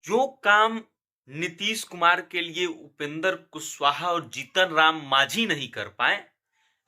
जो काम नीतीश कुमार के लिए उपेंद्र कुशवाहा और जीतन राम मांझी नहीं कर पाए,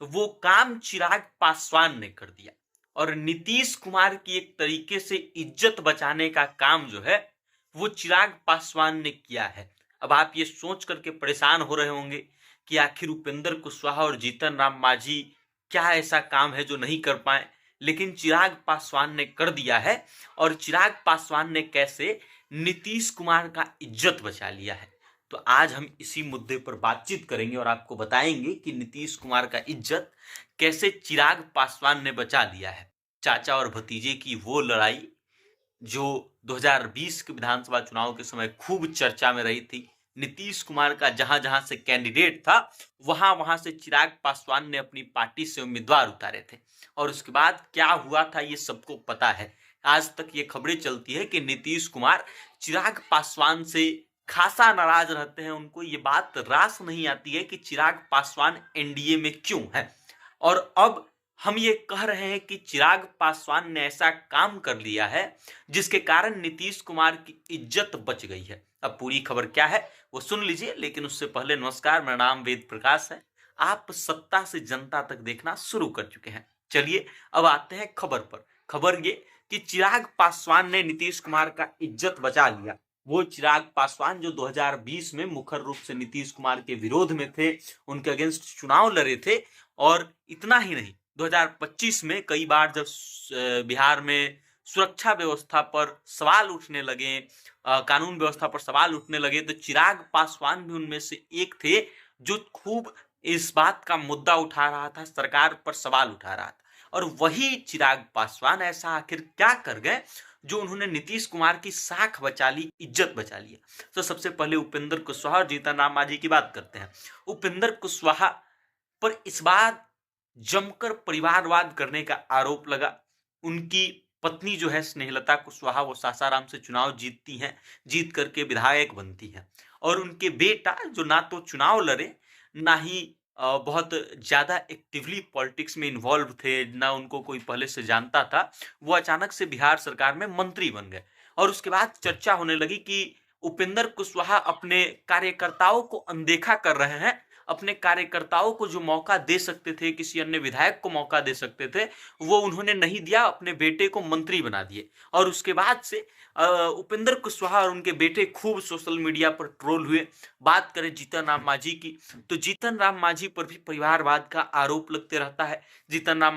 वो काम चिराग पासवान ने कर दिया। और नीतीश कुमार की एक तरीके से इज्जत बचाने का काम जो है वो चिराग पासवान ने किया है। अब आप ये सोच करके परेशान हो रहे होंगे कि आखिर उपेंद्र कुशवाहा और जीतन राम मांझी क्या ऐसा काम है जो नहीं कर पाए, लेकिन चिराग पासवान ने कर दिया है। और चिराग पासवान ने कैसे नीतीश कुमार का इज्जत बचा लिया है, तो आज हम इसी मुद्दे पर बातचीत करेंगे और आपको बताएंगे कि नीतीश कुमार का इज्जत कैसे चिराग पासवान ने बचा लिया है। चाचा और भतीजे की वो लड़ाई जो 2020 के विधानसभा चुनाव के समय खूब चर्चा में रही थी, नीतीश कुमार का जहां जहां से कैंडिडेट था वहां वहां से चिराग पासवान ने अपनी पार्टी से उम्मीदवार उतारे थे। और उसके बाद क्या हुआ था ये सबको पता है। आज तक ये खबरें चलती है कि नीतीश कुमार चिराग पासवान से खासा नाराज रहते हैं। उनको ये बात रास नहीं आती है कि चिराग पासवान एनडीए में क्यों है। और अब हम ये कह रहे हैं कि चिराग पासवान ने ऐसा काम कर लिया है जिसके कारण नीतीश कुमार की इज्जत बच गई है। अब पूरी खबर क्या है वो सुन लीजिए, लेकिन उससे पहले नमस्कार, मेरा नाम वेद प्रकाश है। आप सत्ता से जनता तक देखना शुरू कर चुके हैं। चलिए अब आते हैं खबर पर। खबर ये कि चिराग पासवान ने नीतीश कुमार का इज्जत बचा लिया। वो चिराग पासवान जो 2020 में मुखर रूप से नीतीश कुमार के विरोध में थे, उनके अगेंस्ट चुनाव लड़े थे। और इतना ही नहीं, 2025 में कई बार जब बिहार में सुरक्षा व्यवस्था पर सवाल उठने लगे, कानून व्यवस्था पर सवाल उठने लगे, तो चिराग पासवान भी उनमें से एक थे जो खूब इस बात का मुद्दा उठा रहा था, सरकार पर सवाल उठा रहा था। और वही चिराग पासवान ऐसा आखिर क्या कर गए जो उन्होंने नीतीश कुमार की साख बचा ली, इज्जत बचा लिया। तो सबसे पहले उपेंद्र कुशवाहा और जीतन राम मांझी की बात करते हैं। उपेंद्र कुशवाहा पर इस बार जमकर परिवारवाद करने का आरोप लगा। उनकी पत्नी जो है स्नेहलता कुशवाहा, वो सासाराम से चुनाव जीतती हैं, जीत करके विधायक बनती हैं। और उनके बेटा जो ना तो चुनाव लड़े, ना ही बहुत ज्यादा एक्टिवली पॉलिटिक्स में इन्वॉल्व थे, ना उनको कोई पहले से जानता था, वो अचानक से बिहार सरकार में मंत्री बन गए। और उसके बाद चर्चा होने लगी कि उपेंद्र कुशवाहा अपने कार्यकर्ताओं को अनदेखा कर रहे हैं। अपने कार्यकर्ताओं को जो मौका दे सकते थे, किसी अन्य विधायक को मौका दे सकते थे, वो उन्होंने नहीं दिया, अपने बेटे को मंत्री बना दिए। और उसके बाद से उपेंद्र कुशवाहा और उनके बेटे खूब सोशल मीडिया पर ट्रोल हुए। बात करें जीतन राम मांझी की, तो जीतन राम मांझी पर भी परिवारवाद का आरोप लगते रहता है। जीतन राम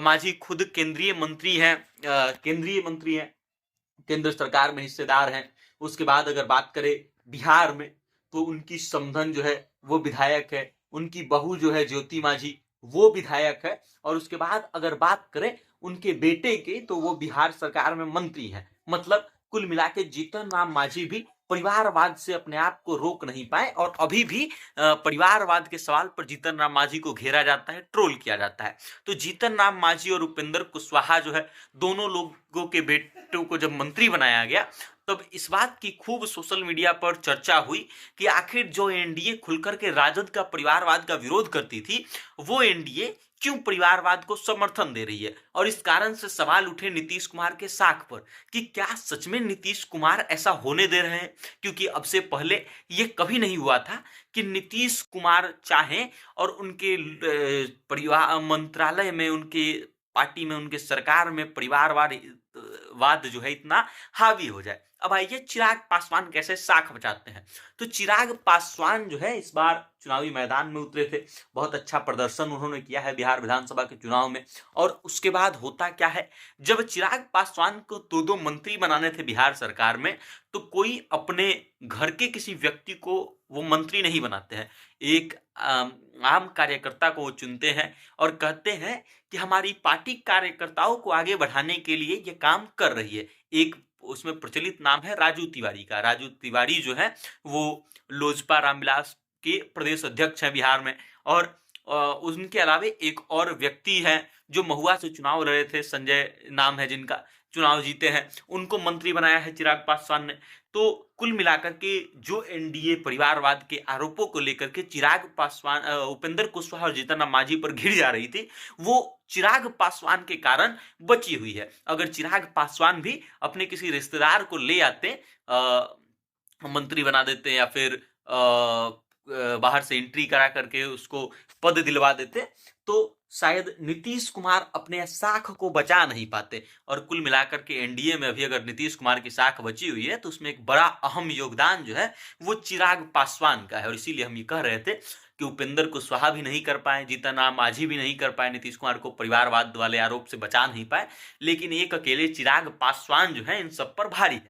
मांझी खुद केंद्रीय मंत्री हैं, केंद्र सरकार में हिस्सेदार हैं। उसके बाद अगर बात करें बिहार में, तो उनकी समधन जो है वो विधायक है, उनकी बहू जो है ज्योति मांझी वो विधायक है। और उसके बाद अगर बात करें उनके बेटे की, तो वो बिहार सरकार में मंत्री है। मतलब कुल मिला के जीतन राम मांझी भी परिवारवाद से अपने आप को रोक नहीं पाए। और अभी भी परिवारवाद के सवाल पर जीतन राम मांझी को घेरा जाता है, ट्रोल किया जाता है। तो जीतन राम मांझी और उपेंद्र कुशवाहा जो है, दोनों लोगों के बेटों को जब मंत्री बनाया गया, तब इस बात की खूब सोशल मीडिया पर चर्चा हुई कि आखिर जो एनडीए खुलकर के राजद का परिवारवाद का विरोध करती थी, वो एनडीए क्यों परिवारवाद को समर्थन दे रही है। और इस कारण से सवाल उठे नीतीश कुमार के साख पर कि क्या सच में नीतीश कुमार ऐसा होने दे रहे हैं। क्योंकि अब से पहले ये कभी नहीं हुआ था कि नीतीश कुमार चाहें और उनके परिवार मंत्रालय में, उनके पार्टी में, उनके सरकार में परिवारवाद जो है इतना हावी हो जाए। अब आइए चिराग पासवान कैसे साख बचाते हैं। तो चिराग पासवान जो है इस बार चुनावी मैदान में उतरे थे, बहुत अच्छा प्रदर्शन उन्होंने किया है बिहार विधानसभा के चुनाव में। और उसके बाद होता क्या है, जब चिराग पासवान को दो मंत्री बनाने थे बिहार सरकार में, तो कोई अपने घर के किसी व्यक्ति को वो मंत्री नहीं बनाते हैं। एक आम कार्यकर्ता को वो चुनते हैं और कहते हैं कि हमारी पार्टी कार्यकर्ताओं को आगे बढ़ाने के लिए ये काम कर रही है। एक उसमें प्रचलित नाम है राजू तिवारी का। राजू तिवारी जो है वो लोजपा रामविलास के प्रदेश अध्यक्ष हैं बिहार में। और उनके अलावे एक और व्यक्ति है जो महुआ से चुनाव लड़े थे, संजय नाम है जिनका, चुनाव जीते हैं, उनको मंत्री बनाया है चिराग पासवान ने। तो कुल मिलाकर के जो एनडीए परिवारवाद के आरोपों को लेकर के चिराग पासवान, उपेंद्र कुशवाहा और जीतन राम मांझी पर घिर जा रही थी, वो चिराग पासवान के कारण बची हुई है। अगर चिराग पासवान भी अपने किसी रिश्तेदार को ले आते, मंत्री बना देते, या फिर बाहर से एंट्री करा करके उसको पद दिलवा देते, तो शायद नीतीश कुमार अपने साख को बचा नहीं पाते। और कुल मिलाकर के एनडीए में अभी अगर नीतीश कुमार की साख बची हुई है, तो उसमें एक बड़ा अहम योगदान जो है वो चिराग पासवान का है। और इसीलिए हम ये कह रहे थे कि उपेंद्र कुशवाहा भी नहीं कर पाए, जीतन राम मांझी भी नहीं कर पाए, नीतीश कुमार को परिवारवाद वाले आरोप से बचा नहीं पाए, लेकिन एक अकेले चिराग पासवान जो है इन सब पर भारी है।